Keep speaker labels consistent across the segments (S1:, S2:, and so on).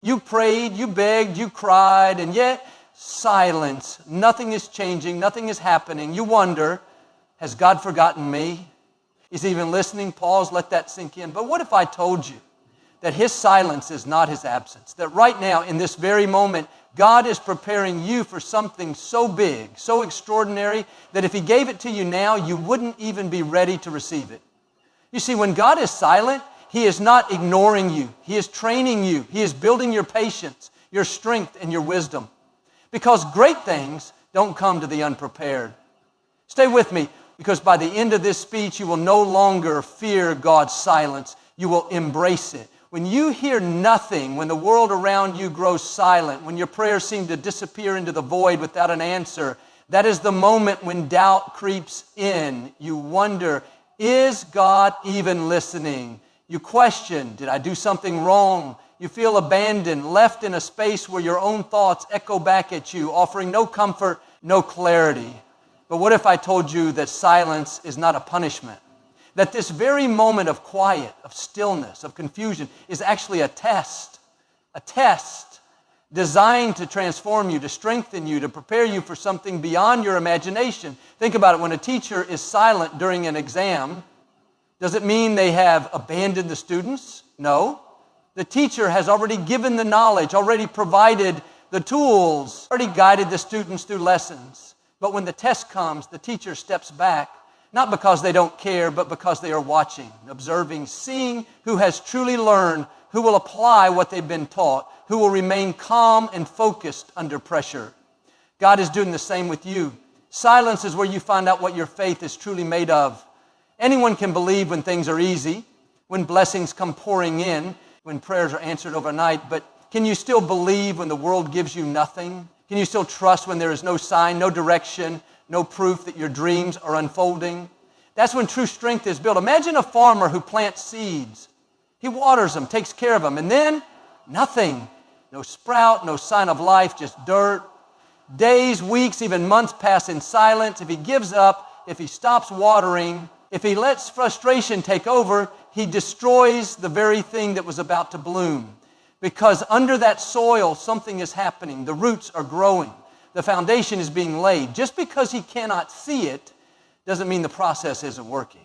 S1: You prayed, you begged, you cried, and yet silence. Nothing is changing, nothing is happening. You wonder, has God forgotten me? Is he even listening? Pause, let that sink in. But what if I told you that his silence is not his absence? That right now, in this very moment, God is preparing you for something so big, so extraordinary, that if he gave it to you now, you wouldn't even be ready to receive it. You see, when God is silent, he is not ignoring you. He is training you. He is building your patience, your strength, and your wisdom. Because great things don't come to the unprepared. Stay with me, because by the end of this speech, you will no longer fear God's silence. You will embrace it. When you hear nothing, when the world around you grows silent, when your prayers seem to disappear into the void without an answer, that is the moment when doubt creeps in. You wonder, is God even listening? You question, did I do something wrong? You feel abandoned, left in a space where your own thoughts echo back at you, offering no comfort, no clarity. But what if I told you that silence is not a punishment? That this very moment of quiet, of stillness, of confusion is actually a test designed to transform you, to strengthen you, to prepare you for something beyond your imagination. Think about it. When a teacher is silent during an exam, does it mean they have abandoned the students? No. The teacher has already given the knowledge, already provided the tools, already guided the students through lessons. But when the test comes, the teacher steps back, not because they don't care, but because they are watching, observing, seeing who has truly learned, who will apply what they've been taught, who will remain calm and focused under pressure. God is doing the same with you. Silence is where you find out what your faith is truly made of. Anyone can believe when things are easy, when blessings come pouring in, when prayers are answered overnight, but can you still believe when the world gives you nothing? Can you still trust when there is no sign, no direction, no proof that your dreams are unfolding? That's when true strength is built. Imagine a farmer who plants seeds. He waters them, takes care of them, and then nothing. No sprout, no sign of life, just dirt. Days, weeks, even months pass in silence. If he gives up, if he stops watering, if he lets frustration take over, he destroys the very thing that was about to bloom. Because under that soil, something is happening. The roots are growing. The foundation is being laid. Just because he cannot see it doesn't mean the process isn't working.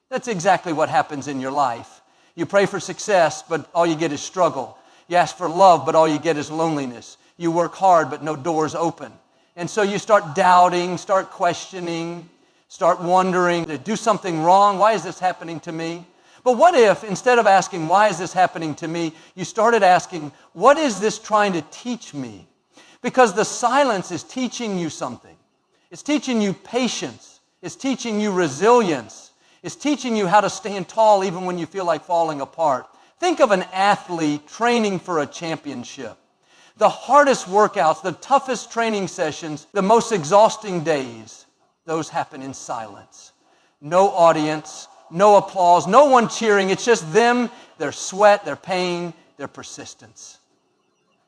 S1: That's exactly what happens in your life. You pray for success, but all you get is struggle. You ask for love, but all you get is loneliness. You work hard, but no doors open. And so you start doubting, start questioning, start wondering, did I do something wrong? Why is this happening to me? But what if, instead of asking, why is this happening to me, you started asking, what is this trying to teach me? Because the silence is teaching you something. It's teaching you patience. It's teaching you resilience. It's teaching you how to stand tall even when you feel like falling apart. Think of an athlete training for a championship. The hardest workouts, the toughest training sessions, the most exhausting days, those happen in silence. No audience, no applause, no one cheering. It's just them, their sweat, their pain, their persistence.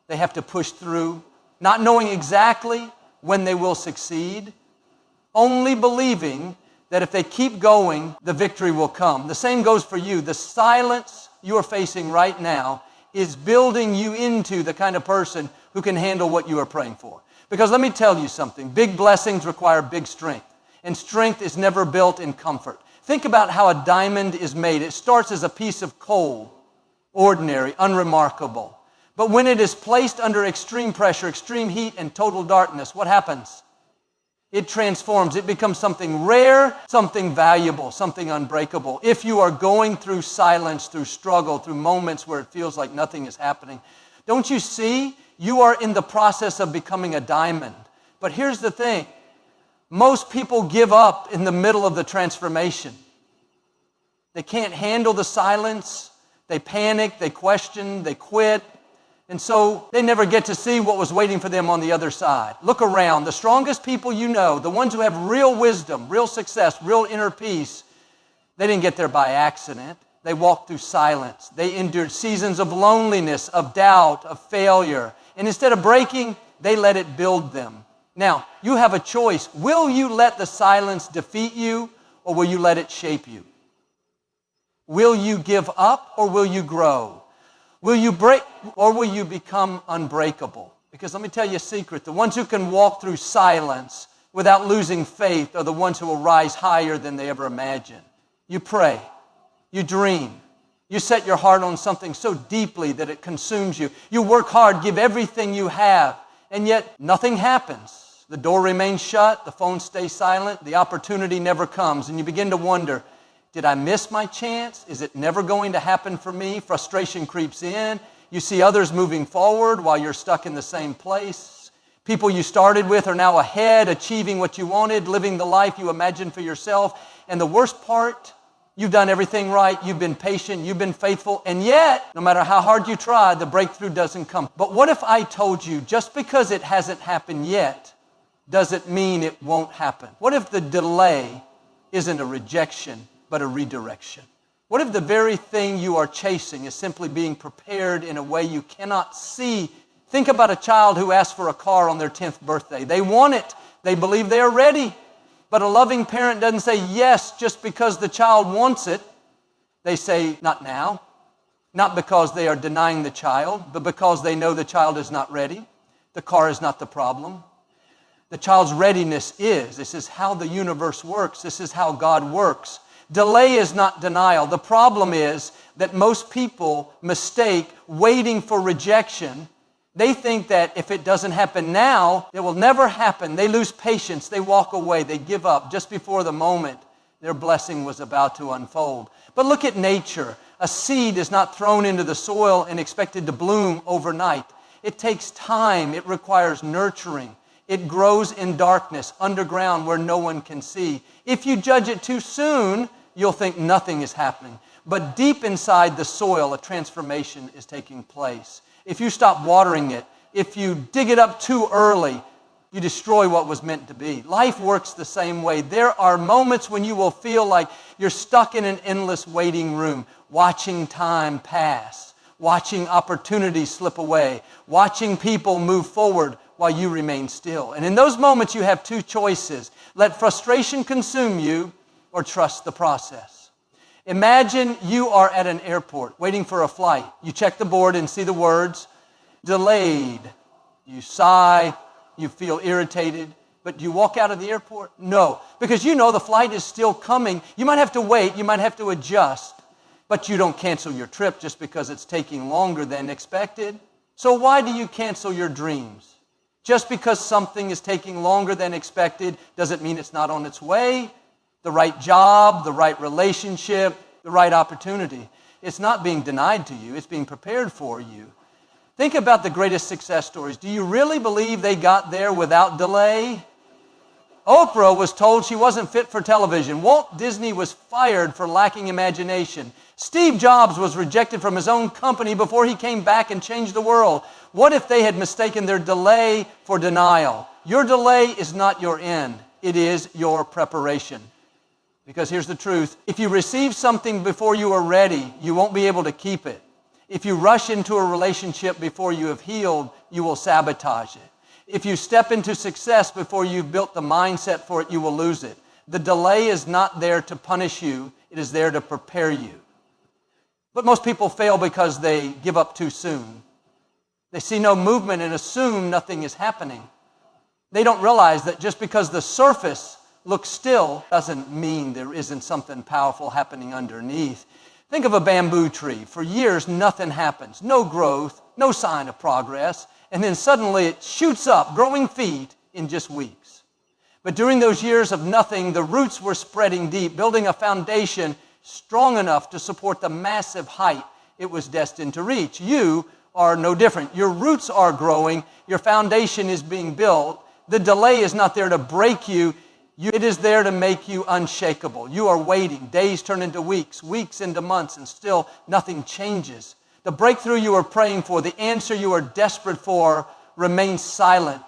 S1: They have to push through, not knowing exactly when they will succeed, only believing that if they keep going, the victory will come. The same goes for you. The silence you are facing right now is building you into the kind of person who can handle what you are praying for. Because let me tell you something, big blessings require big strength, and strength is never built in comfort. Think about how a diamond is made. It starts as a piece of coal, ordinary, unremarkable. But when it is placed under extreme pressure, extreme heat, and total darkness, what happens? It transforms. It becomes something rare, something valuable, something unbreakable. If you are going through silence, through struggle, through moments where it feels like nothing is happening, don't you see? You are in the process of becoming a diamond. But here's the thing. Most people give up in the middle of the transformation. They can't handle the silence. They panic, they question, they quit. And so they never get to see what was waiting for them on the other side. Look around. The strongest people you know, the ones who have real wisdom, real success, real inner peace, they didn't get there by accident. They walked through silence. They endured seasons of loneliness, of doubt, of failure. And instead of breaking, they let it build them. Now, you have a choice. Will you let the silence defeat you, or will you let it shape you? Will you give up, or will you grow? Will you break or will you become unbreakable? Because let me tell you a secret. The ones who can walk through silence without losing faith are the ones who will rise higher than they ever imagined. You pray. You dream. You set your heart on something so deeply that it consumes you. You work hard, give everything you have, and yet nothing happens. The door remains shut, the phone stays silent, the opportunity never comes, and you begin to wonder, did I miss my chance? Is it never going to happen for me? Frustration creeps in. You see others moving forward while you're stuck in the same place. People you started with are now ahead, achieving what you wanted, living the life you imagined for yourself. And the worst part, you've done everything right, you've been patient, you've been faithful, and yet, no matter how hard you try, the breakthrough doesn't come. But what if I told you, just because it hasn't happened yet, doesn't mean it won't happen? What if the delay isn't a rejection, but a redirection? What if the very thing you are chasing is simply being prepared in a way you cannot see? Think about a child who asks for a car on their 10th birthday. They want it. They believe they are ready. But a loving parent doesn't say yes just because the child wants it. They say, not now. Not because they are denying the child, but because they know the child is not ready. The car is not the problem. The child's readiness is. This is how the universe works. This is how God works. Delay is not denial. The problem is that most people mistake waiting for rejection. They think that if it doesn't happen now, it will never happen. They lose patience. They walk away. They give up just before the moment their blessing was about to unfold. But look at nature. A seed is not thrown into the soil and expected to bloom overnight. It takes time. It requires nurturing. It grows in darkness, underground where no one can see. If you judge it too soon, you'll think nothing is happening. But deep inside the soil, a transformation is taking place. If you stop watering it, if you dig it up too early, you destroy what was meant to be. Life works the same way. There are moments when you will feel like you're stuck in an endless waiting room, watching time pass, watching opportunities slip away, watching people move forward while you remain still. And in those moments, you have two choices. Let frustration consume you or trust the process. Imagine you are at an airport waiting for a flight. You check the board and see the words, delayed. You sigh, you feel irritated, but do you walk out of the airport? No, because you know the flight is still coming. You might have to wait, you might have to adjust, but you don't cancel your trip just because it's taking longer than expected. So why do you cancel your dreams? Just because something is taking longer than expected doesn't mean it's not on its way. The right job, the right relationship, the right opportunity. It's not being denied to you, it's being prepared for you. Think about the greatest success stories. Do you really believe they got there without delay? Oprah was told she wasn't fit for television. Walt Disney was fired for lacking imagination. Steve Jobs was rejected from his own company before he came back and changed the world. What if they had mistaken their delay for denial? Your delay is not your end. It is your preparation. Because here's the truth. If you receive something before you are ready, you won't be able to keep it. If you rush into a relationship before you have healed, you will sabotage it. If you step into success before you've built the mindset for it, you will lose it. The delay is not there to punish you. It is there to prepare you. But most people fail because they give up too soon. They see no movement and assume nothing is happening. They don't realize that just because the surface looks still doesn't mean there isn't something powerful happening underneath. Think of a bamboo tree. For years, nothing happens. No growth, no sign of progress. And then suddenly it shoots up, growing feet in just weeks. But during those years of nothing, the roots were spreading deep, building a foundation strong enough to support the massive height it was destined to reach. You are no different. Your roots are growing. Your foundation is being built. The delay is not there to break you. It is there to make you unshakable. You are waiting. Days turn into weeks, weeks into months, and still nothing changes. The breakthrough you are praying for, the answer you are desperate for, remains silent.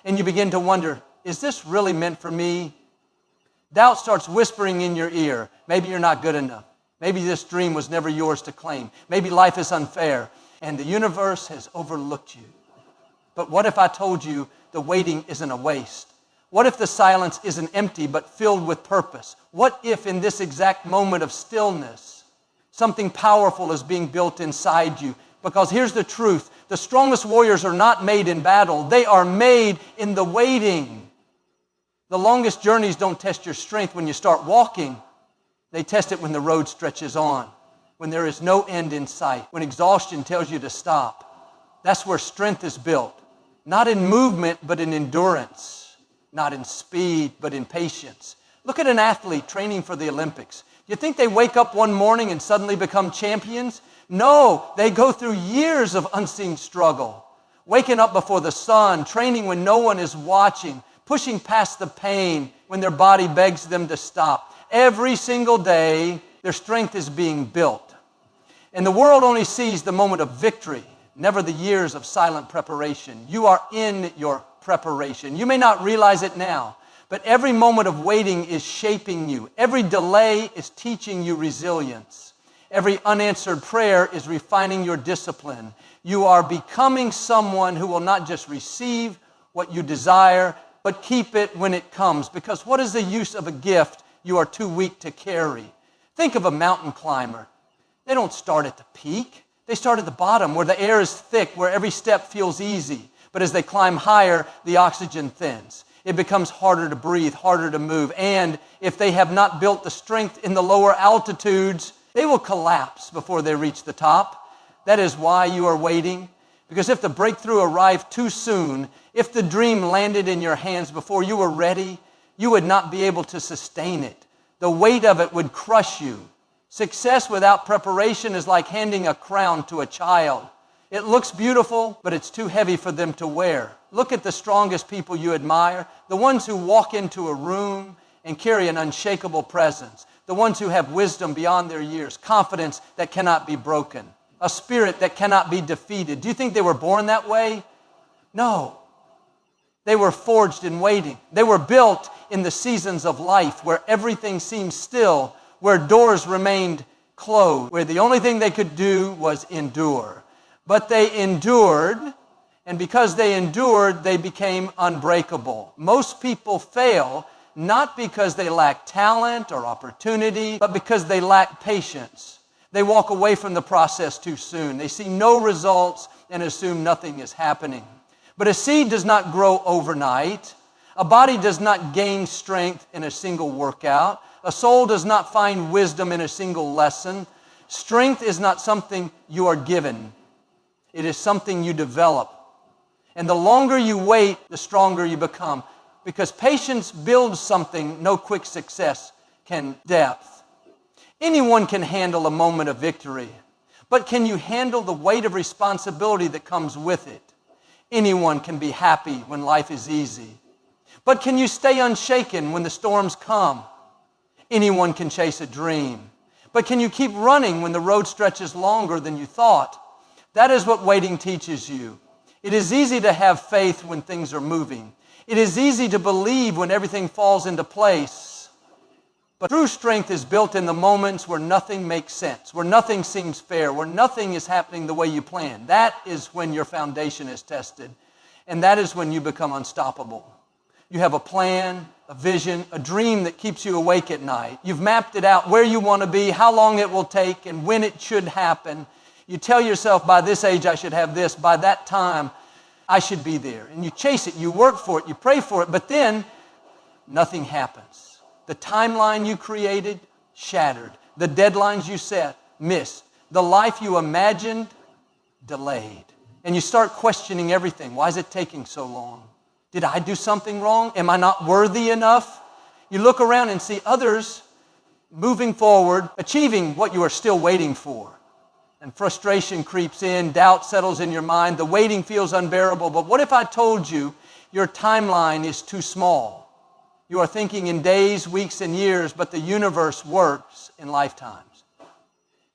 S1: And you begin to wonder, is this really meant for me? Doubt starts whispering in your ear. Maybe you're not good enough. Maybe this dream was never yours to claim. Maybe life is unfair, and the universe has overlooked you. But what if I told you the waiting isn't a waste? What if the silence isn't empty but filled with purpose? What if in this exact moment of stillness, something powerful is being built inside you, Because here's the truth. The strongest warriors are not made in battle. They are made in the waiting. The longest journeys don't test your strength when you start walking. They test it when the road stretches on, when there is no end in sight, when exhaustion tells you to stop. That's where strength is built. Not in movement, but in endurance. Not in speed, but in patience. Look at an athlete training for the Olympics. You think they wake up one morning and suddenly become champions? No, they go through years of unseen struggle. Waking up before the sun, training when no one is watching, pushing past the pain when their body begs them to stop. Every single day, their strength is being built. And the world only sees the moment of victory, never the years of silent preparation. You are in your preparation. You may not realize it now, but every moment of waiting is shaping you. Every delay is teaching you resilience. Every unanswered prayer is refining your discipline. You are becoming someone who will not just receive what you desire, but keep it when it comes. Because what is the use of a gift you are too weak to carry? Think of a mountain climber. They don't start at the peak. They start at the bottom where the air is thick, where every step feels easy. But as they climb higher, the oxygen thins. It becomes harder to breathe, harder to move. And if they have not built the strength in the lower altitudes, they will collapse before they reach the top. That is why you are waiting. Because if the breakthrough arrived too soon, if the dream landed in your hands before you were ready, you would not be able to sustain it. The weight of it would crush you. Success without preparation is like handing a crown to a child. It looks beautiful, but it's too heavy for them to wear. Look at the strongest people you admire, the ones who walk into a room and carry an unshakable presence, the ones who have wisdom beyond their years, confidence that cannot be broken, a spirit that cannot be defeated. Do you think they were born that way? No. They were forged in waiting. They were built in the seasons of life where everything seemed still, where doors remained closed, where the only thing they could do was endure. But they endured, and because they endured, they became unbreakable. Most people fail not because they lack talent or opportunity, but because they lack patience. They walk away from the process too soon. They see no results and assume nothing is happening. But a seed does not grow overnight. A body does not gain strength in a single workout. A soul does not find wisdom in a single lesson. Strength is not something you are given. It is something you develop. And the longer you wait, the stronger you become. Because patience builds something no quick success can depth. Anyone can handle a moment of victory, but can you handle the weight of responsibility that comes with it? Anyone can be happy when life is easy, but can you stay unshaken when the storms come? Anyone can chase a dream, but can you keep running when the road stretches longer than you thought? That is what waiting teaches you. It is easy to have faith when things are moving. It is easy to believe when everything falls into place. But true strength is built in the moments where nothing makes sense, where nothing seems fair, where nothing is happening the way you planned. That is when your foundation is tested. And that is when you become unstoppable. You have a plan, a vision, a dream that keeps you awake at night. You've mapped it out where you want to be, how long it will take, and when it should happen. You tell yourself, by this age I should have this, by that time I should be there. And you chase it, you work for it, you pray for it, but then nothing happens. The timeline you created, shattered. The deadlines you set, missed. The life you imagined, delayed. And you start questioning everything. Why is it taking so long? Did I do something wrong? Am I not worthy enough? You look around and see others moving forward, achieving what you are still waiting for. And frustration creeps in, doubt settles in your mind, the waiting feels unbearable. But what if I told you your timeline is too small? You are thinking in days, weeks, and years, but the universe works in lifetimes.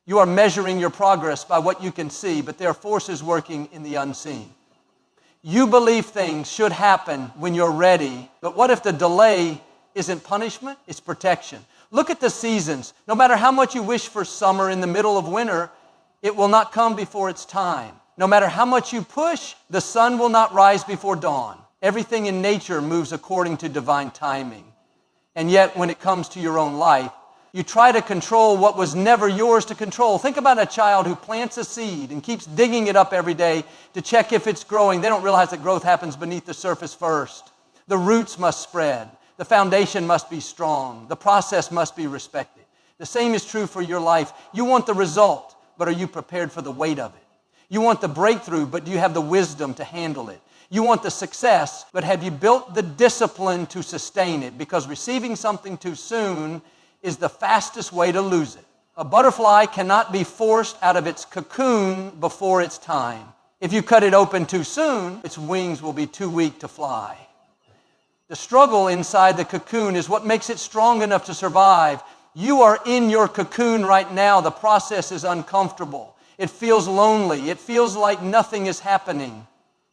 S1: You are measuring your progress by what you can see, but there are forces working in the unseen. You believe things should happen when you're ready, but what if the delay isn't punishment? It's protection. Look at the seasons. No matter how much you wish for summer in the middle of winter, it will not come before its time. No matter how much you push, the sun will not rise before dawn. Everything in nature moves according to divine timing. And yet, when it comes to your own life, You try to control what was never yours to control. Think about a child who plants a seed and keeps digging it up every day to check if it's growing. They don't realize that growth happens beneath the surface first. The roots must spread. The foundation must be strong. The process must be respected. The same is true for your life. You want the result, but are you prepared for the weight of it? You want the breakthrough, but do you have the wisdom to handle it? You want the success, but have you built the discipline to sustain it? Because receiving something too soon is the fastest way to lose it. A butterfly cannot be forced out of its cocoon before its time. If you cut it open too soon, its wings will be too weak to fly. The struggle inside the cocoon is what makes it strong enough to survive. You are in your cocoon right now. The process is uncomfortable. It feels lonely. It feels like nothing is happening,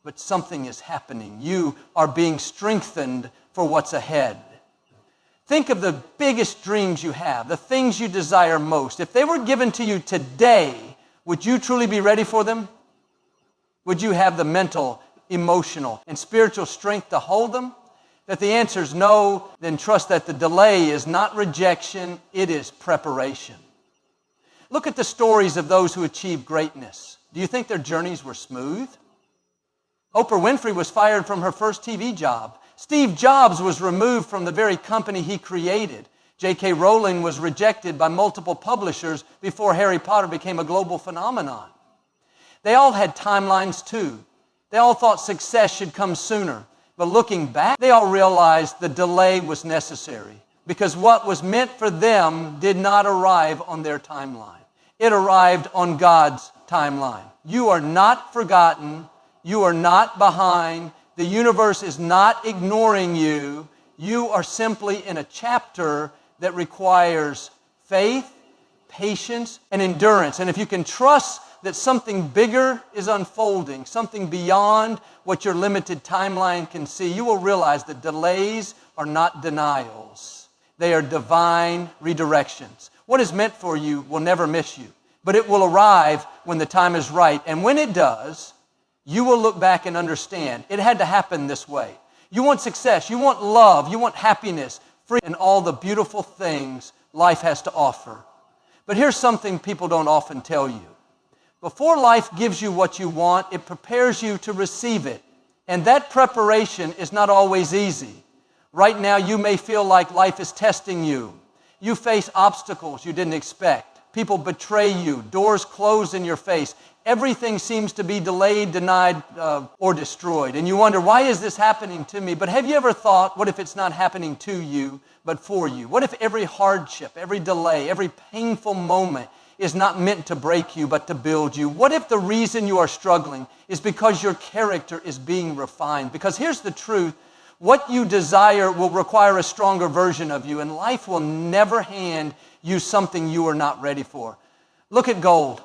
S1: but something is happening. You are being strengthened for what's ahead. Think of the biggest dreams you have, the things you desire most. If they were given to you today, would you truly be ready for them? Would you have the mental, emotional, and spiritual strength to hold them? If the answer is no, then trust that the delay is not rejection, it is preparation. Look at the stories of those who achieved greatness. Do you think their journeys were smooth? Oprah Winfrey was fired from her first TV job. Steve Jobs was removed from the very company he created. J.K. Rowling was rejected by multiple publishers before Harry Potter became a global phenomenon. They all had timelines too. They all thought success should come sooner. But looking back, they all realized the delay was necessary because what was meant for them did not arrive on their timeline. It arrived on God's timeline. You are not forgotten. You are not behind. The universe is not ignoring you. You are simply in a chapter that requires faith, patience, and endurance. And if you can trust that something bigger is unfolding, something beyond what your limited timeline can see, you will realize that delays are not denials. They are divine redirections. What is meant for you will never miss you, but it will arrive when the time is right. And when it does, you will look back and understand it had to happen this way. You want success, you want love, you want happiness, freedom, and all the beautiful things life has to offer. But here's something people don't often tell you. Before life gives you what you want, it prepares you to receive it. And that preparation is not always easy. Right now, you may feel like life is testing you. You face obstacles you didn't expect. People betray you. Doors close in your face. Everything seems to be delayed, denied, or destroyed. And you wonder, why is this happening to me? But have you ever thought, what if it's not happening to you, but for you? What if every hardship, every delay, every painful moment is not meant to break you, but to build you? What if the reason you are struggling is because your character is being refined? Because here's the truth. What you desire will require a stronger version of you, and life will never hand you something you are not ready for. Look at gold.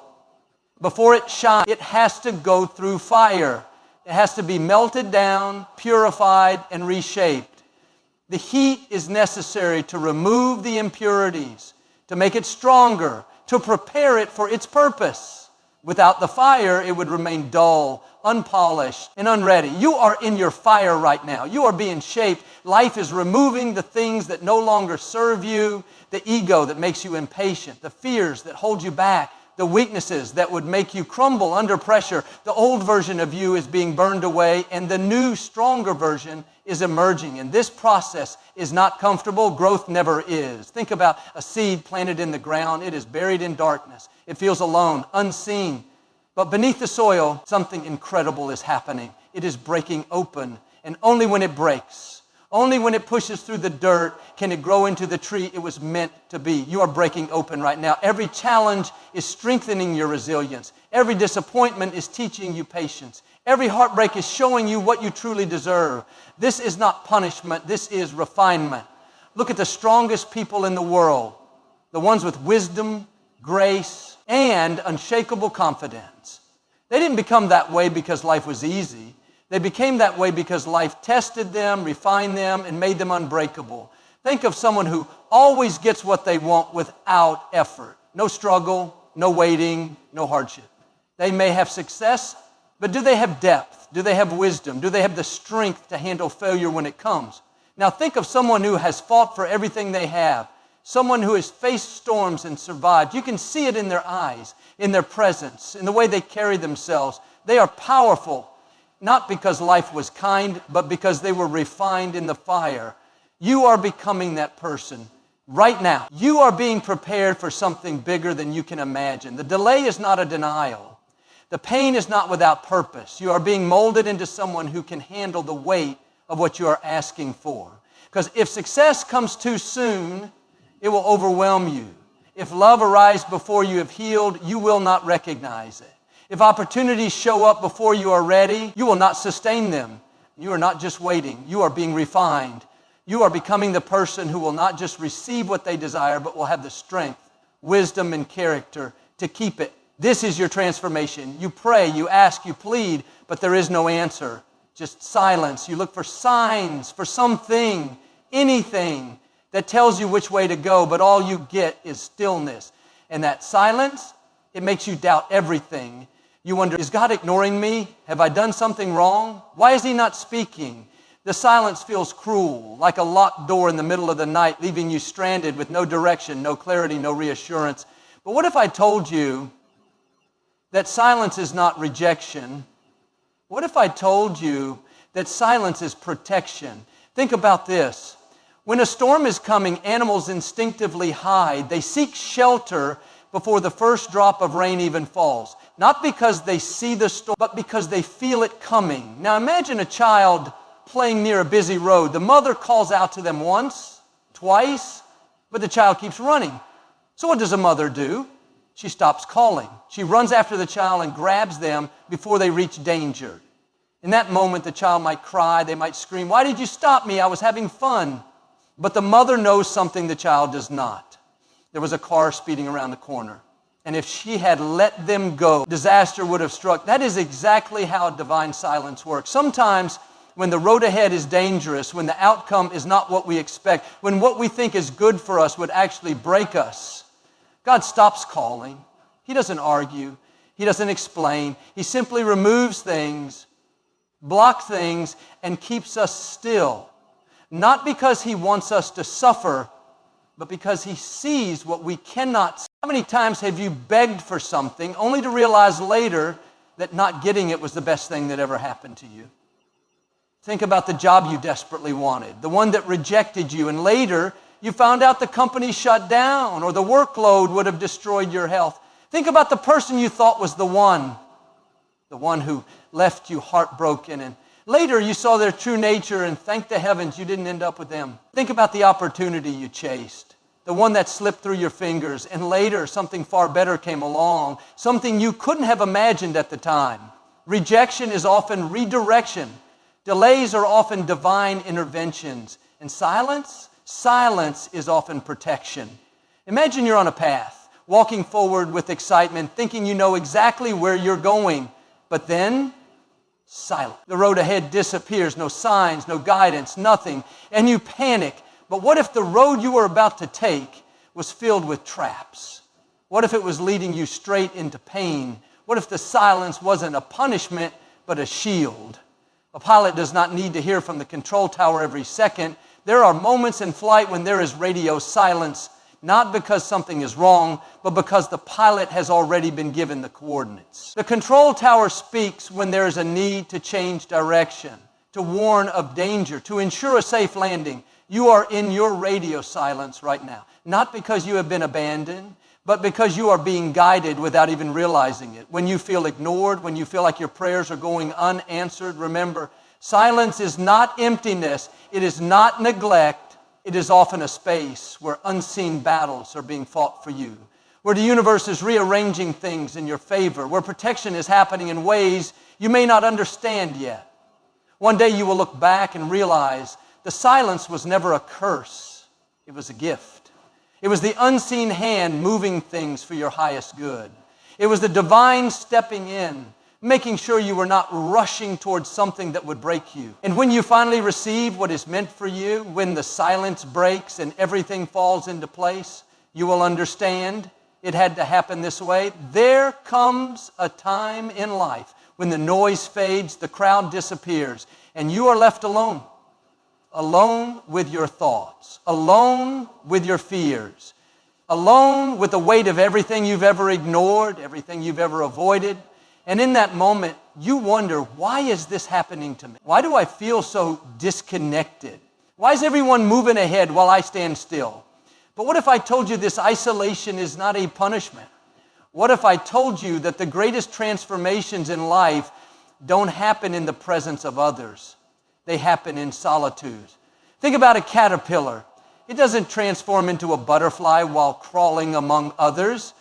S1: Before it shines, it has to go through fire. It has to be melted down, purified, and reshaped. The heat is necessary to remove the impurities, to make it stronger, to prepare it for its purpose. Without the fire, it would remain dull, unpolished, and unready. You are in your fire right now. You are being shaped. Life is removing the things that no longer serve you, the ego that makes you impatient, the fears that hold you back, the weaknesses that would make you crumble under pressure. The old version of you is being burned away, and the new, stronger version is emerging. And this process is not comfortable. Growth never is. Think about a seed planted in the ground. It is buried in darkness. It feels alone, unseen. But beneath the soil, something incredible is happening. It is breaking open. And only when it breaks, only when it pushes through the dirt, can it grow into the tree it was meant to be. You are breaking open right now. Every challenge is strengthening your resilience. Every disappointment is teaching you patience. Every heartbreak is showing you what you truly deserve. This is not punishment. This is refinement. Look at the strongest people in the world, the ones with wisdom, grace, and unshakable confidence. They didn't become that way because life was easy. They became that way because life tested them, refined them, and made them unbreakable. Think of someone who always gets what they want without effort. No struggle, no waiting, no hardship. They may have success, but do they have depth? Do they have wisdom? Do they have the strength to handle failure when it comes? Now think of someone who has fought for everything they have. someone who has faced storms and survived. You can see it in their eyes, in their presence, in the way they carry themselves. They are powerful, not because life was kind, but because they were refined in the fire. You are becoming that person right now. You are being prepared for something bigger than you can imagine. The delay is not a denial. The pain is not without purpose. You are being molded into someone who can handle the weight of what you are asking for. Because if success comes too soon, it will overwhelm you. If love arrives before you have healed, you will not recognize it. If opportunities show up before you are ready, you will not sustain them. You are not just waiting. You are being refined. You are becoming the person who will not just receive what they desire, but will have the strength, wisdom, and character to keep it. This is your transformation. You pray, you ask, you plead, but there is no answer. Just silence. You look for signs, for something, anything that tells you which way to go, but all you get is stillness. And that silence, it makes you doubt everything. You wonder, is God ignoring me? Have I done something wrong? Why is He not speaking? The silence feels cruel, like a locked door in the middle of the night, leaving you stranded with no direction, no clarity, no reassurance. But what if I told you that silence is not rejection? What if I told you that silence is protection? Think about this. When a storm is coming, animals instinctively hide. They seek shelter before the first drop of rain even falls. Not because they see the storm, but because they feel it coming. Now imagine a child playing near a busy road. The mother calls out to them once, twice, but the child keeps running. So what does a mother do? She stops calling. She runs after the child and grabs them before they reach danger. In that moment, the child might cry, they might scream, "Why did you stop me? I was having fun." But the mother knows something the child does not. There was a car speeding around the corner. And if she had let them go, disaster would have struck. That is exactly how divine silence works. Sometimes when the road ahead is dangerous, when the outcome is not what we expect, when what we think is good for us would actually break us, God stops calling. He doesn't argue. He doesn't explain. He simply removes things, blocks things, and keeps us still. Not because He wants us to suffer, but because He sees what we cannot see. How many times have you begged for something only to realize later that not getting it was the best thing that ever happened to you? Think about the job you desperately wanted, the one that rejected you, and later you found out the company shut down or the workload would have destroyed your health. Think about the person you thought was the one who left you heartbroken, and later you saw their true nature and thank the heavens you didn't end up with them. Think about the opportunity you chased, the one that slipped through your fingers, and later something far better came along, something you couldn't have imagined at the time. Rejection is often redirection. Delays are often divine interventions. And silence is often protection. Imagine you're on a path, walking forward with excitement, thinking you know exactly where you're going, but then silence. The road ahead disappears, no signs, no guidance, nothing, and you panic. But what if the road you were about to take was filled with traps? What if it was leading you straight into pain? What if the silence wasn't a punishment, but a shield? A pilot does not need to hear from the control tower every second. There are moments in flight when there is radio silence, not because something is wrong, but because the pilot has already been given the coordinates. The control tower speaks when there is a need to change direction, to warn of danger, to ensure a safe landing. You are in your radio silence right now, not because you have been abandoned, but because you are being guided without even realizing it. When you feel ignored, when you feel like your prayers are going unanswered, remember, silence is not emptiness. It is not neglect. It is often a space where unseen battles are being fought for you, where the universe is rearranging things in your favor, where protection is happening in ways you may not understand yet. One day you will look back and realize the silence was never a curse. It was a gift. It was the unseen hand moving things for your highest good. It was the divine stepping in, making sure you were not rushing towards something that would break you. And when you finally receive what is meant for you, when the silence breaks and everything falls into place, you will understand it had to happen this way. There comes a time in life when the noise fades, the crowd disappears, and you are left alone. alone with your thoughts, alone with your fears, alone with the weight of everything you've ever ignored, everything you've ever avoided. And in that moment, you wonder, why is this happening to me? Why do I feel so disconnected? Why is everyone moving ahead while I stand still? But what if I told you this isolation is not a punishment? What if I told you that the greatest transformations in life don't happen in the presence of others? They happen in solitude. Think about a caterpillar. It doesn't transform into a butterfly while crawling among others.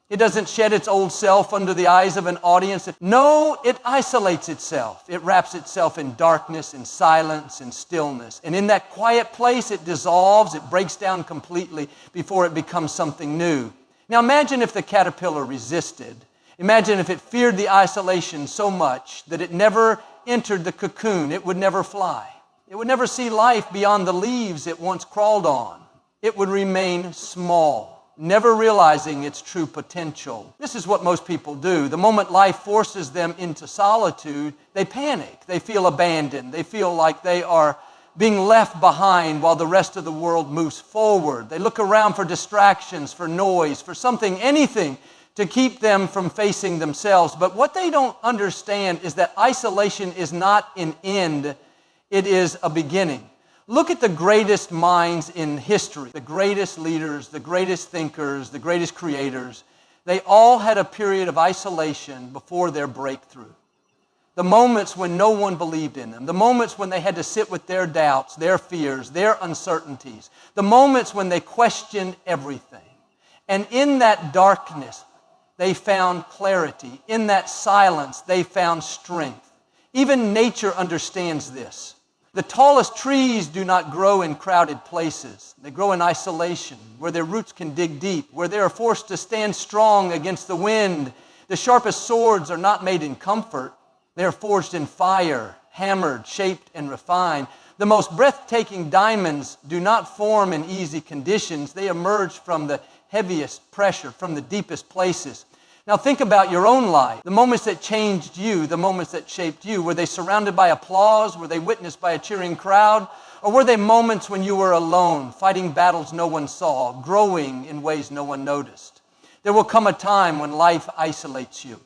S1: It doesn't shed its old self under the eyes of an audience. No, it isolates itself. It wraps itself in darkness, in silence, in stillness. And in that quiet place, it dissolves, it breaks down completely before it becomes something new. Now imagine if the caterpillar resisted. Imagine if it feared the isolation so much that it never entered the cocoon. It would never fly. It would never see life beyond the leaves it once crawled on. It would remain small, never realizing its true potential. This is what most people do. The moment life forces them into solitude, they panic. They feel abandoned. They feel like they are being left behind while the rest of the world moves forward. They look around for distractions, for noise, for something, anything to keep them from facing themselves. But what they don't understand is that isolation is not an end, it is a beginning. Look at the greatest minds in history, the greatest leaders, the greatest thinkers, the greatest creators. They all had a period of isolation before their breakthrough. The moments when no one believed in them, the moments when they had to sit with their doubts, their fears, their uncertainties, the moments when they questioned everything. And in that darkness, they found clarity. In that silence, they found strength. Even nature understands this. The tallest trees do not grow in crowded places. They grow in isolation, where their roots can dig deep, where they are forced to stand strong against the wind. The sharpest swords are not made in comfort. They are forged in fire, hammered, shaped, and refined. The most breathtaking diamonds do not form in easy conditions. They emerge from the heaviest pressure, from the deepest places. Now think about your own life. The moments that changed you, the moments that shaped you. Were they surrounded by applause? Were they witnessed by a cheering crowd? Or were they moments when you were alone, fighting battles no one saw, growing in ways no one noticed? There will come a time when life isolates you,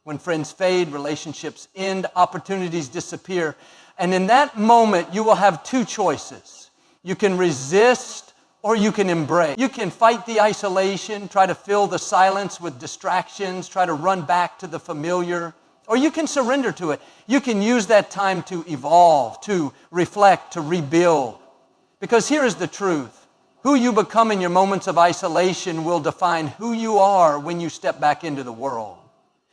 S1: when friends fade, relationships end, opportunities disappear. And in that moment, you will have two choices. You can resist or you can embrace. You can fight the isolation, try to fill the silence with distractions, try to run back to the familiar, or you can surrender to it. You can use that time to evolve, to reflect, to rebuild. Because here is the truth. Who you become in your moments of isolation will define who you are when you step back into the world.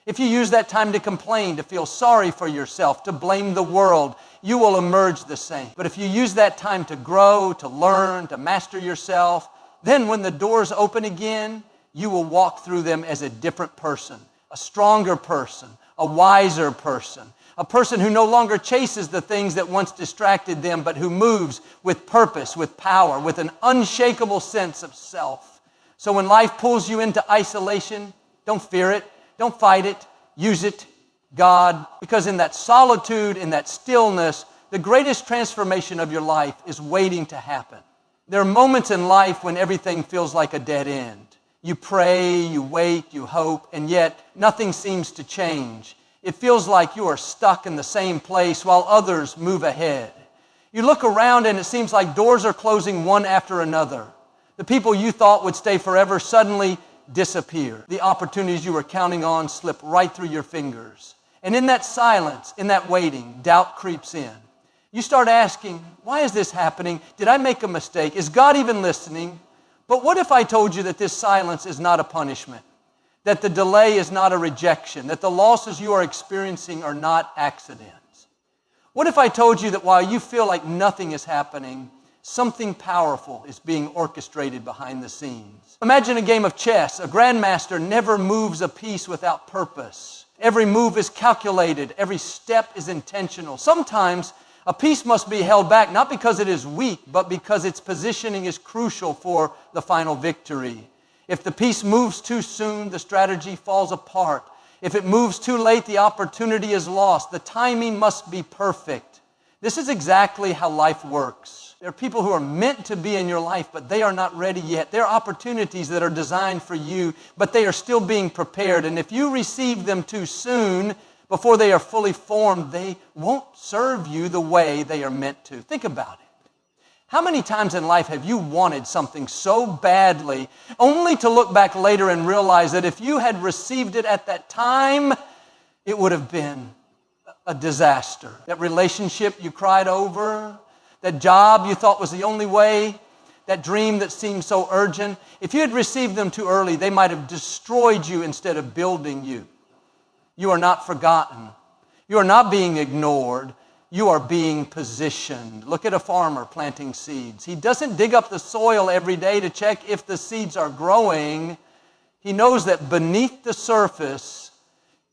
S1: If you use that time to complain, to feel sorry for yourself, to blame the world, you will emerge the same. But if you use that time to grow, to learn, to master yourself, then when the doors open again, you will walk through them as a different person, a stronger person, a wiser person, a person who no longer chases the things that once distracted them, but who moves with purpose, with power, with an unshakable sense of self. So when life pulls you into isolation, don't fear it. Don't fight it. Use it, God. Because in that solitude, in that stillness, the greatest transformation of your life is waiting to happen. There are moments in life when everything feels like a dead end. You pray, you wait, you hope, and yet nothing seems to change. It feels like you are stuck in the same place while others move ahead. You look around and it seems like doors are closing one after another. The people you thought would stay forever suddenly disappear. The opportunities you were counting on slip right through your fingers. And in that silence, in that waiting, doubt creeps in. You start asking, why is this happening? Did I make a mistake? Is God even listening? But what if I told you that this silence is not a punishment? That the delay is not a rejection? That the losses you are experiencing are not accidents? What if I told you that while you feel like nothing is happening, something powerful is being orchestrated behind the scenes? Imagine a game of chess. A grandmaster never moves a piece without purpose. Every move is calculated. Every step is intentional. Sometimes a piece must be held back, not because it is weak, but because its positioning is crucial for the final victory. If the piece moves too soon, the strategy falls apart. If it moves too late, the opportunity is lost. The timing must be perfect. This is exactly how life works. There are people who are meant to be in your life, but they are not ready yet. There are opportunities that are designed for you, but they are still being prepared. And if you receive them too soon, before they are fully formed, they won't serve you the way they are meant to. Think about it. How many times in life have you wanted something so badly, only to look back later and realize that if you had received it at that time, it would have been a disaster? That relationship you cried over, that job you thought was the only way, that dream that seemed so urgent, if you had received them too early, they might have destroyed you instead of building you. You are not forgotten. You are not being ignored. You are being positioned. Look at a farmer planting seeds. He doesn't dig up the soil every day to check if the seeds are growing. He knows that beneath the surface,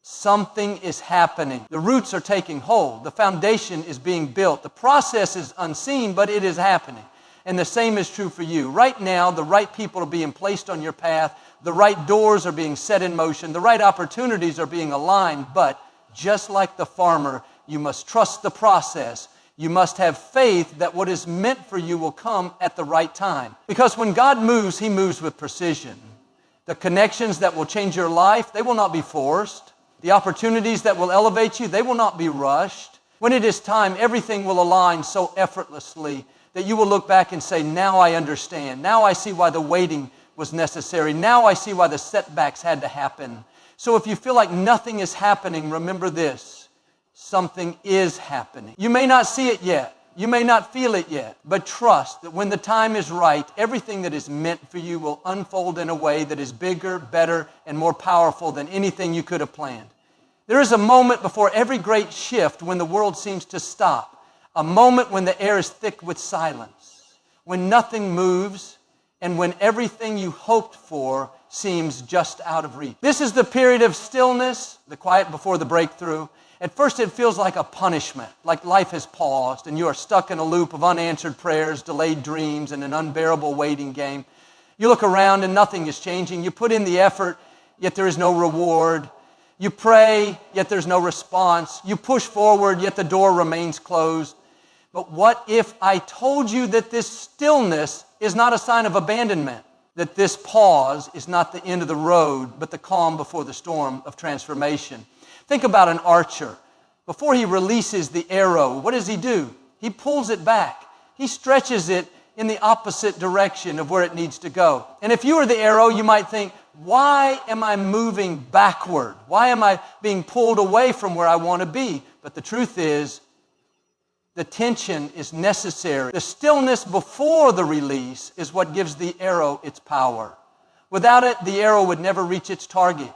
S1: something is happening. The roots are taking hold. The foundation is being built. The process is unseen, but it is happening. And the same is true for you. Right now, the right people are being placed on your path. The right doors are being set in motion. The right opportunities are being aligned. But just like the farmer, you must trust the process. You must have faith that what is meant for you will come at the right time. Because when God moves, He moves with precision. The connections that will change your life, they will not be forced. The opportunities that will elevate you, they will not be rushed. When it is time, everything will align so effortlessly that you will look back and say, now I understand. Now I see why the waiting was necessary. Now I see why the setbacks had to happen. So if you feel like nothing is happening, remember this. Something is happening. You may not see it yet. You may not feel it yet. But trust that when the time is right, everything that is meant for you will unfold in a way that is bigger, better, and more powerful than anything you could have planned. There is a moment before every great shift when the world seems to stop. A moment when the air is thick with silence. When nothing moves and when everything you hoped for seems just out of reach. This is the period of stillness, the quiet before the breakthrough. At first it feels like a punishment, like life has paused and you are stuck in a loop of unanswered prayers, delayed dreams, and an unbearable waiting game. You look around and nothing is changing. You put in the effort, yet there is no reward. You pray, yet there's no response. You push forward, yet the door remains closed. But what if I told you that this stillness is not a sign of abandonment? That this pause is not the end of the road, but the calm before the storm of transformation. Think about an archer. Before he releases the arrow, what does he do? He pulls it back. He stretches it in the opposite direction of where it needs to go. And if you were the arrow, you might think, why am I moving backward? Why am I being pulled away from where I want to be? But the truth is, the tension is necessary. The stillness before the release is what gives the arrow its power. Without it, the arrow would never reach its target.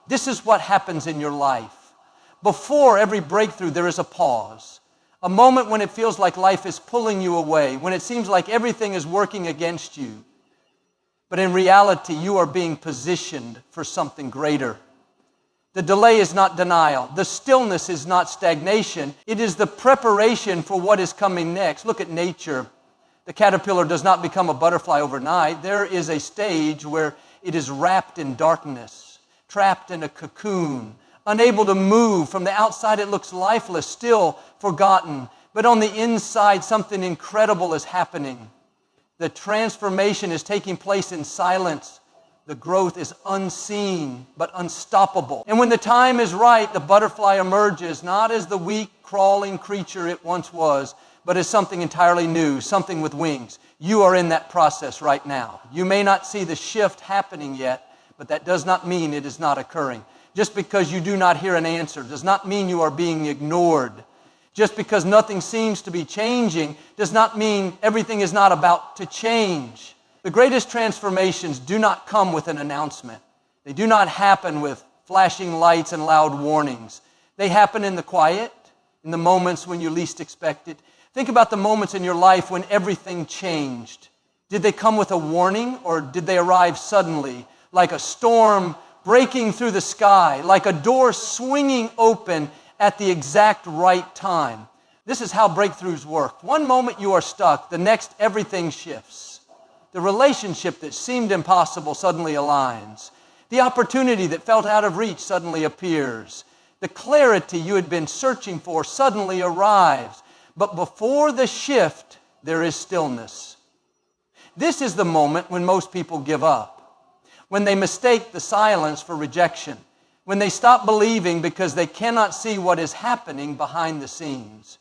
S1: This is what happens in your life. Before every breakthrough, there is a pause. A moment when it feels like life is pulling you away, when it seems like everything is working against you. But in reality, you are being positioned for something greater. The delay is not denial. The stillness is not stagnation. It is the preparation for what is coming next. Look at nature. The caterpillar does not become a butterfly overnight. There is a stage where it is wrapped in darkness, trapped in a cocoon, unable to move. From the outside, it looks lifeless, still forgotten. But on the inside, something incredible is happening. The transformation is taking place in silence. The growth is unseen, but unstoppable. And when the time is right, the butterfly emerges, not as the weak, crawling creature it once was, but as something entirely new, something with wings. You are in that process right now. You may not see the shift happening yet, but that does not mean it is not occurring. Just because you do not hear an answer does not mean you are being ignored. Just because nothing seems to be changing does not mean everything is not about to change. The greatest transformations do not come with an announcement. They do not happen with flashing lights and loud warnings. They happen in the quiet, in the moments when you least expect it. Think about the moments in your life when everything changed. Did they come with a warning, or did they arrive suddenly, like a storm breaking through the sky, like a door swinging open at the exact right time? This is how breakthroughs work. One moment you are stuck, the next everything shifts. The relationship that seemed impossible suddenly aligns. The opportunity that felt out of reach suddenly appears. The clarity you had been searching for suddenly arrives. But before the shift, there is stillness. This is the moment when most people give up, when they mistake the silence for rejection, when they stop believing because they cannot see what is happening behind the scenes.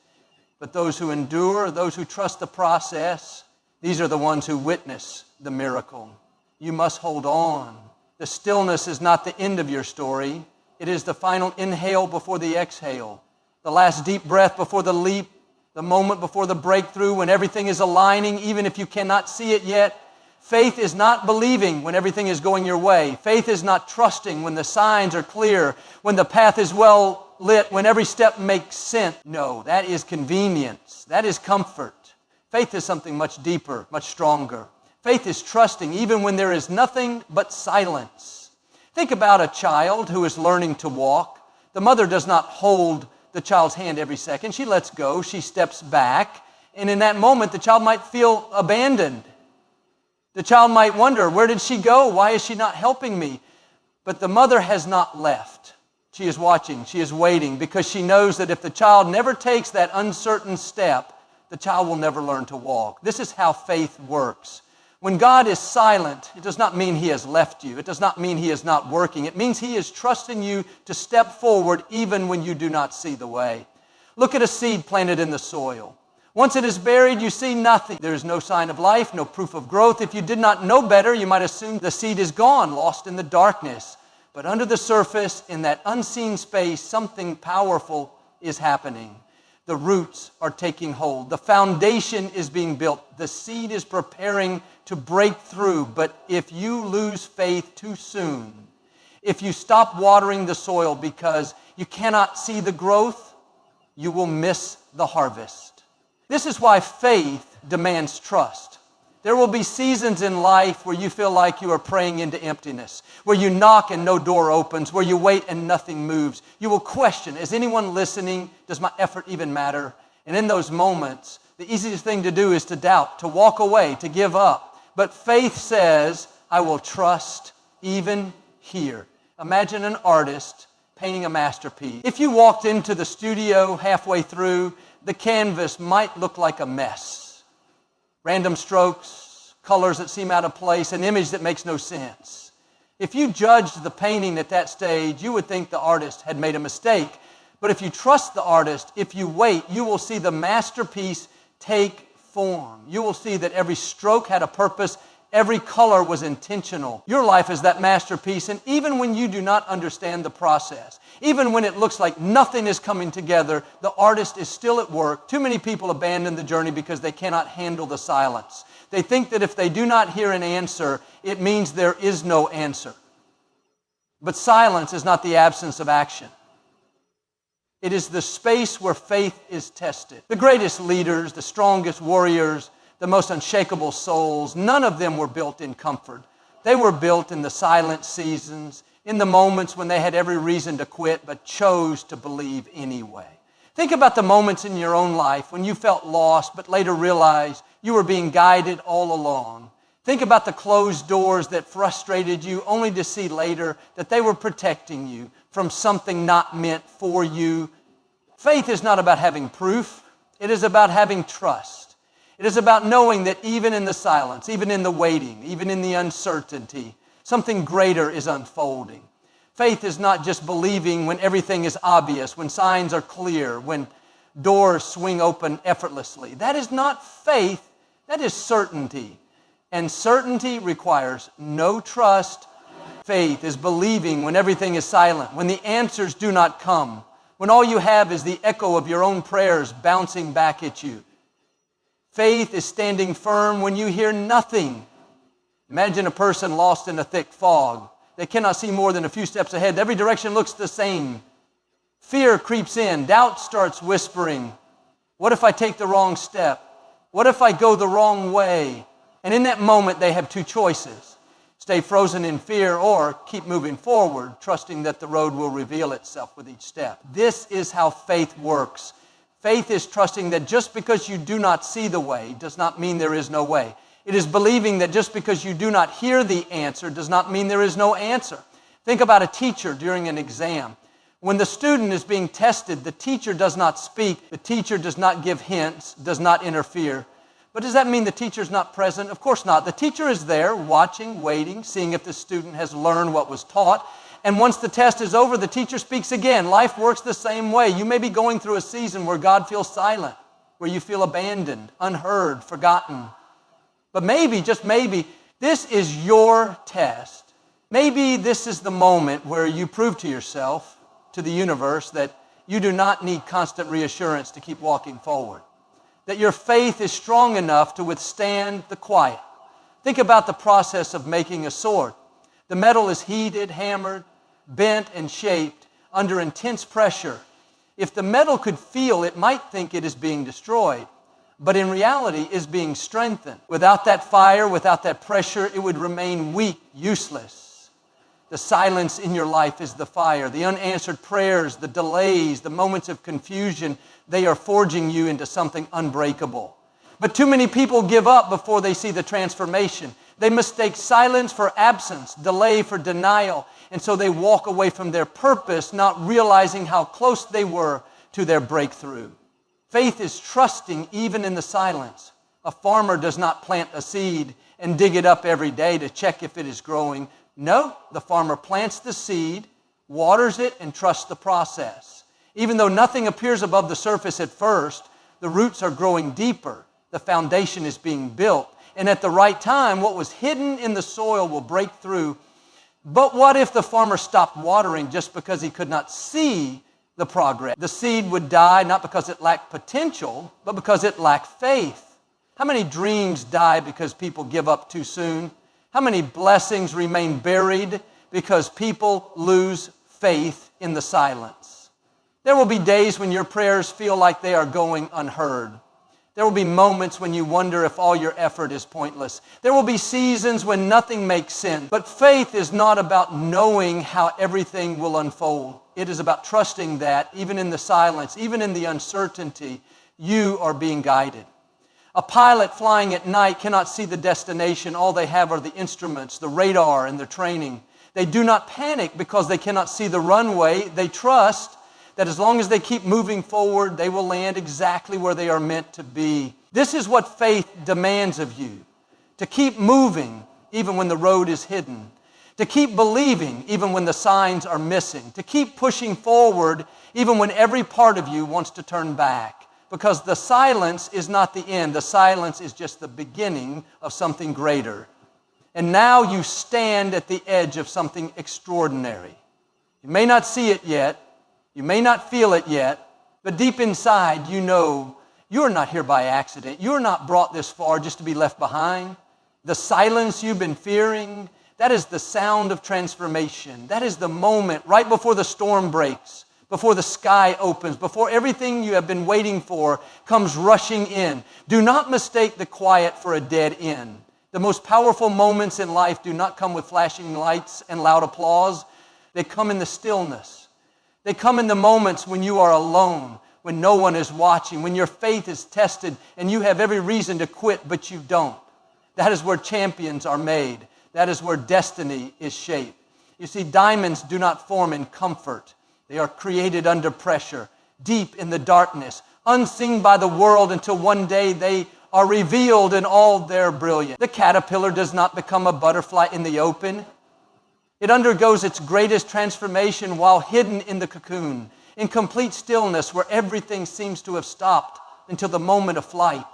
S1: But those who endure, those who trust the process, these are the ones who witness the miracle. You must hold on. The stillness is not the end of your story. It is the final inhale before the exhale, the last deep breath before the leap, the moment before the breakthrough when everything is aligning, even if you cannot see it yet. Faith is not believing when everything is going your way. Faith is not trusting when the signs are clear, when the path is well lit, when every step makes sense. No, that is convenience. That is comfort. Faith is something much deeper, much stronger. Faith is trusting even when there is nothing but silence. Think about a child who is learning to walk. The mother does not hold the child's hand every second. She lets go. She steps back. And in that moment, the child might feel abandoned. The child might wonder, where did she go? Why is she not helping me? But the mother has not left. She is watching. She is waiting because she knows that if the child never takes that uncertain step, the child will never learn to walk. This is how faith works. When God is silent, it does not mean He has left you. It does not mean He is not working. It means He is trusting you to step forward even when you do not see the way. Look at a seed planted in the soil. Once it is buried, you see nothing. There is no sign of life, no proof of growth. If you did not know better, you might assume the seed is gone, lost in the darkness. But under the surface, in that unseen space, something powerful is happening. The roots are taking hold. The foundation is being built. The seed is preparing to break through. But if you lose faith too soon, if you stop watering the soil because you cannot see the growth, you will miss the harvest. This is why faith demands trust. There will be seasons in life where you feel like you are praying into emptiness, where you knock and no door opens, where you wait and nothing moves. You will question, is anyone listening? Does my effort even matter? And in those moments, the easiest thing to do is to doubt, to walk away, to give up. But faith says, I will trust even here. Imagine an artist painting a masterpiece. If you walked into the studio halfway through, the canvas might look like a mess. Random strokes, colors that seem out of place, an image that makes no sense. If you judged the painting at that stage, you would think the artist had made a mistake. But if you trust the artist, if you wait, you will see the masterpiece take form. You will see that every stroke had a purpose. Every color was intentional. Your life is that masterpiece, and even when you do not understand the process, even when it looks like nothing is coming together, the artist is still at work. Too many people abandon the journey because they cannot handle the silence. They think that if they do not hear an answer, it means there is no answer. But silence is not the absence of action. It is the space where faith is tested. The greatest leaders, the strongest warriors, the most unshakable souls, none of them were built in comfort. They were built in the silent seasons, in the moments when they had every reason to quit but chose to believe anyway. Think about the moments in your own life when you felt lost but later realized you were being guided all along. Think about the closed doors that frustrated you only to see later that they were protecting you from something not meant for you. Faith is not about having proof. It is about having trust. It is about knowing that even in the silence, even in the waiting, even in the uncertainty, something greater is unfolding. Faith is not just believing when everything is obvious, when signs are clear, when doors swing open effortlessly. That is not faith, that is certainty. And certainty requires no trust. Faith is believing when everything is silent, when the answers do not come, when all you have is the echo of your own prayers bouncing back at you. Faith is standing firm when you hear nothing. Imagine a person lost in a thick fog. They cannot see more than a few steps ahead. Every direction looks the same. Fear creeps in. Doubt starts whispering. What if I take the wrong step? What if I go the wrong way? And in that moment, they have two choices. Stay frozen in fear or keep moving forward, trusting that the road will reveal itself with each step. This is how faith works. Faith is trusting that just because you do not see the way does not mean there is no way. It is believing that just because you do not hear the answer does not mean there is no answer. Think about a teacher during an exam. When the student is being tested, the teacher does not speak, the teacher does not give hints, does not interfere. But does that mean the teacher's not present? Of course not. The teacher is there, watching, waiting, seeing if the student has learned what was taught. And once the test is over, the teacher speaks again. Life works the same way. You may be going through a season where God feels silent, where you feel abandoned, unheard, forgotten. But maybe, just maybe, this is your test. Maybe this is the moment where you prove to yourself, to the universe, that you do not need constant reassurance to keep walking forward. That your faith is strong enough to withstand the quiet. Think about the process of making a sword. The metal is heated, hammered, bent, and shaped under intense pressure. If the metal could feel, it might think it is being destroyed, but in reality is being strengthened. Without that fire, without that pressure, it would remain weak, useless. The silence in your life is the fire. The unanswered prayers, the delays, the moments of confusion, they are forging you into something unbreakable. But too many people give up before they see the transformation. They mistake silence for absence, delay for denial, and so they walk away from their purpose, not realizing how close they were to their breakthrough. Faith is trusting even in the silence. A farmer does not plant a seed and dig it up every day to check if it is growing. No, the farmer plants the seed, waters it, and trusts the process. Even though nothing appears above the surface at first, the roots are growing deeper. The foundation is being built. And at the right time, what was hidden in the soil will break through. But what if the farmer stopped watering just because he could not see the progress? The seed would die not because it lacked potential, but because it lacked faith. How many dreams die because people give up too soon? How many blessings remain buried because people lose faith in the silence? There will be days when your prayers feel like they are going unheard. There will be moments when you wonder if all your effort is pointless. There will be seasons when nothing makes sense. But faith is not about knowing how everything will unfold. It is about trusting that, even in the silence, even in the uncertainty, you are being guided. A pilot flying at night cannot see the destination. All they have are the instruments, the radar, and their training. They do not panic because they cannot see the runway. They trust that as long as they keep moving forward, they will land exactly where they are meant to be. This is what faith demands of you, to keep moving even when the road is hidden, to keep believing even when the signs are missing, to keep pushing forward even when every part of you wants to turn back. Because the silence is not the end. The silence is just the beginning of something greater. And now you stand at the edge of something extraordinary. You may not see it yet. You may not feel it yet. But deep inside, you know you're not here by accident. You're not brought this far just to be left behind. The silence you've been fearing, that is the sound of transformation. That is the moment right before the storm breaks, before the sky opens, before everything you have been waiting for comes rushing in. Do not mistake the quiet for a dead end. The most powerful moments in life do not come with flashing lights and loud applause. They come in the stillness. They come in the moments when you are alone, when no one is watching, when your faith is tested and you have every reason to quit, but you don't. That is where champions are made. That is where destiny is shaped. You see, diamonds do not form in comfort. They are created under pressure, deep in the darkness, unseen by the world until one day they are revealed in all their brilliance. The caterpillar does not become a butterfly in the open. It undergoes its greatest transformation while hidden in the cocoon, in complete stillness where everything seems to have stopped until the moment of flight.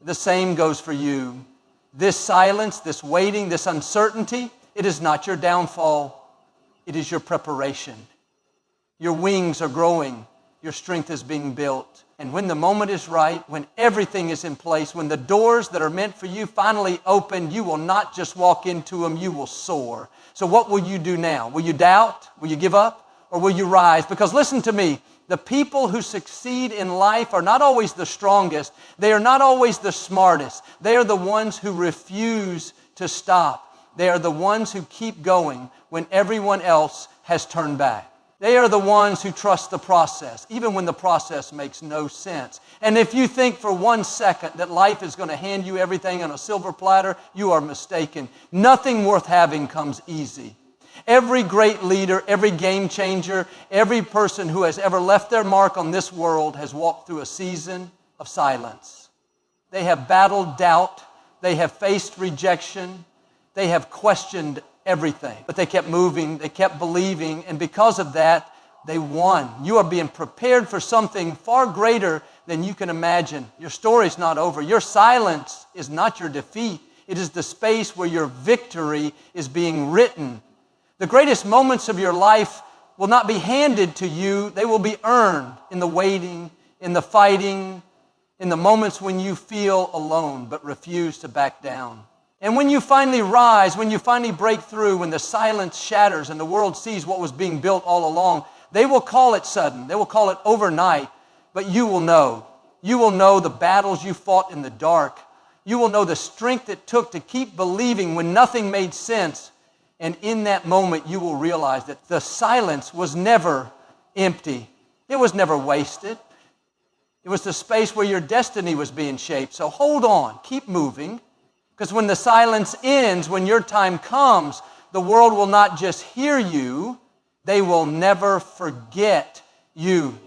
S1: The same goes for you. This silence, this waiting, this uncertainty, it is not your downfall. It is your preparation. Your wings are growing. Your strength is being built. And when the moment is right, when everything is in place, when the doors that are meant for you finally open, you will not just walk into them, you will soar. So what will you do now? Will you doubt? Will you give up? Or will you rise? Because listen to me, the people who succeed in life are not always the strongest. They are not always the smartest. They are the ones who refuse to stop. They are the ones who keep going when everyone else has turned back. They are the ones who trust the process, even when the process makes no sense. And if you think for 1 second that life is going to hand you everything on a silver platter, you are mistaken. Nothing worth having comes easy. Every great leader, every game changer, every person who has ever left their mark on this world has walked through a season of silence. They have battled doubt. They have faced rejection. They have questioned everything. But they kept moving. They kept believing. And because of that, they won. You are being prepared for something far greater than you can imagine. Your story's not over. Your silence is not your defeat. It is the space where your victory is being written. The greatest moments of your life will not be handed to you. They will be earned in the waiting, in the fighting, in the moments when you feel alone but refuse to back down. And when you finally rise, when you finally break through, when the silence shatters and the world sees what was being built all along, they will call it sudden. They will call it overnight. But you will know. You will know the battles you fought in the dark. You will know the strength it took to keep believing when nothing made sense. And in that moment, you will realize that the silence was never empty. It was never wasted. It was the space where your destiny was being shaped. So hold on. Keep moving. Because when the silence ends, when your time comes, the world will not just hear you. They will never forget you.